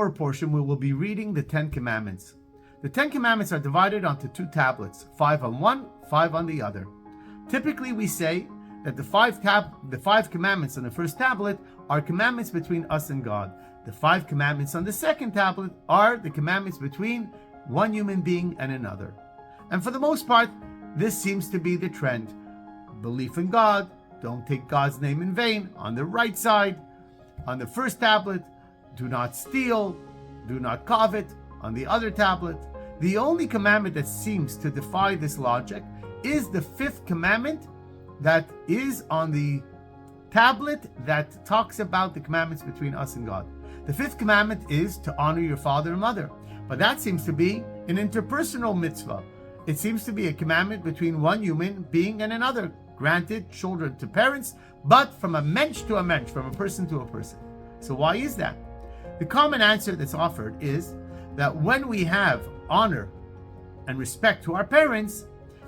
Torah portion, we will be reading the 10 Commandments. The 10 Commandments are divided onto 2 tablets, 5 on one, 5 on the other. Typically, we say that the five commandments on the first tablet are commandments between us and God. The 5 commandments on the second tablet are the commandments between one human being and another. And for the most part, this seems to be the trend. Belief in God, don't take God's name in vain, on the right side. On the first tablet, do not steal, do not covet. On the other tablet, the only commandment that seems to defy this logic is the 5th commandment that is on the tablet that talks about the commandments between us and God. The 5th commandment is to honor your father and mother. But that seems to be an interpersonal mitzvah. It seems to be a commandment between one human being and another, granted children to parents, but from a mensch to a mensch, from a person to a person. So why is that? The common answer that's offered is that when we have honor and respect to our parents,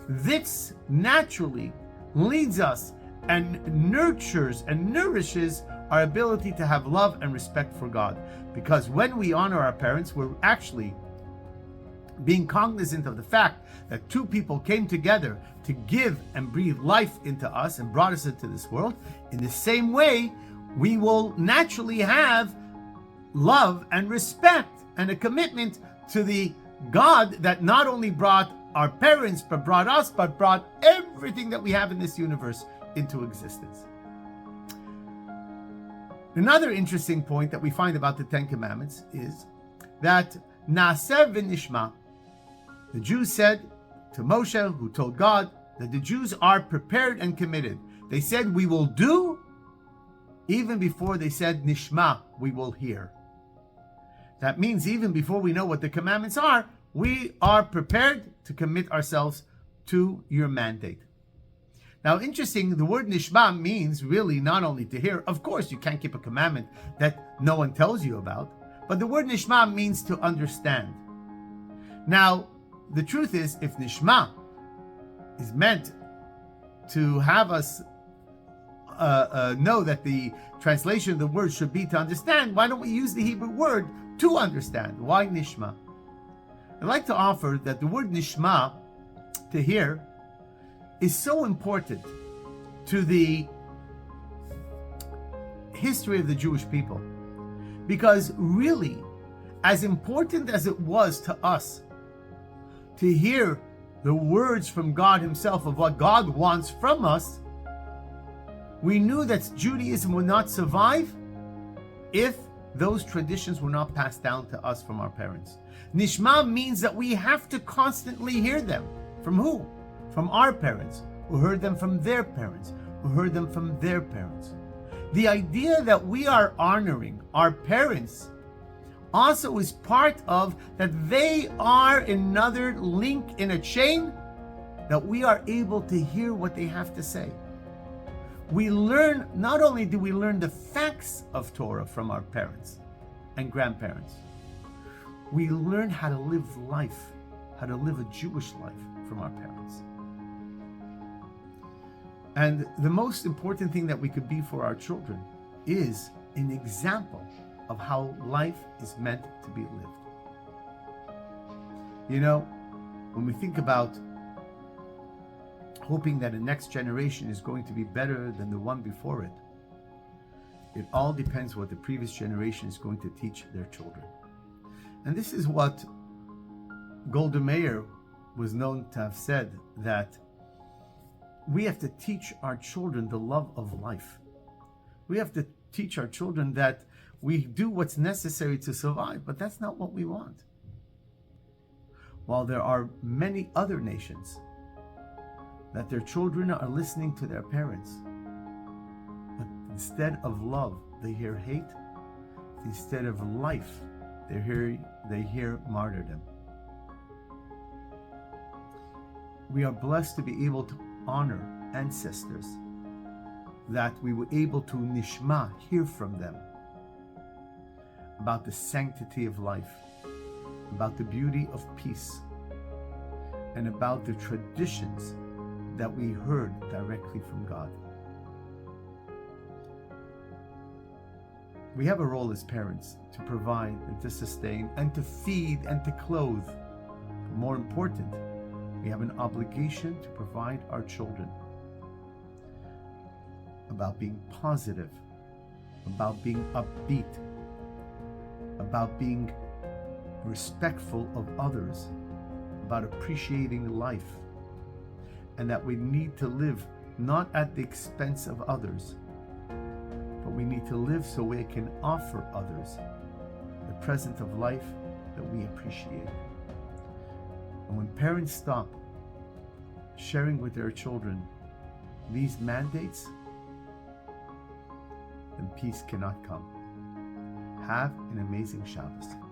this naturally leads us and nurtures and nourishes our ability to have love and respect for God. Because when we honor our parents, we're actually being cognizant of the fact that 2 people came together to give and breathe life into us and brought us into this world. In the same way, we will naturally have love and respect and a commitment to the God that not only brought our parents, but brought us, but brought everything that we have in this universe into existence. Another interesting point that we find about the 10 Commandments is that Naaseh v'nishma. The Jews said to Moshe, who told God, that the Jews are prepared and committed. They said, we will do, even before they said, nishma, we will hear. That means even before we know what the commandments are, we are prepared to commit ourselves to your mandate. Now, interesting, the word nishma means really not only to hear. Of course, you can't keep a commandment that no one tells you about, but the word nishma means to understand. Now, the truth is, if nishma is meant to have us know that the translation of the word should be to understand, why don't we use the Hebrew word to understand? Why nishma? I'd like to offer that the word nishma, to hear, is so important to the history of the Jewish people. Because really, as important as it was to us to hear the words from God himself of what God wants from us, we knew that Judaism would not survive if those traditions were not passed down to us from our parents. Nishma means that we have to constantly hear them. From who? From our parents, who heard them from their parents, who heard them from their parents. The idea that we are honoring our parents also is part of that they are another link in a chain that we are able to hear what they have to say. We learn, not only do we learn the facts of Torah from our parents and grandparents, we learn how to live life, how to live a Jewish life from our parents. And the most important thing that we could be for our children is an example of how life is meant to be lived. You know, when we think about hoping that the next generation is going to be better than the one before it, it all depends what the previous generation is going to teach their children. And this is what Golda Meir was known to have said, that we have to teach our children the love of life. We have to teach our children that we do what's necessary to survive, but that's not what we want. While there are many other nations that their children are listening to their parents, but instead of love, they hear hate. Instead of life, they hear martyrdom. We are blessed to be able to honor ancestors, that we were able to nishma, hear from them about the sanctity of life, about the beauty of peace, and about the traditions that we heard directly from God. We have a role as parents to provide and to sustain and to feed and to clothe. But more important, we have an obligation to provide our children about being positive, about being upbeat, about being respectful of others, about appreciating life, and that we need to live not at the expense of others, but we need to live so we can offer others the present of life that we appreciate. And when parents stop sharing with their children these mandates, then peace cannot come. Have an amazing Shabbos.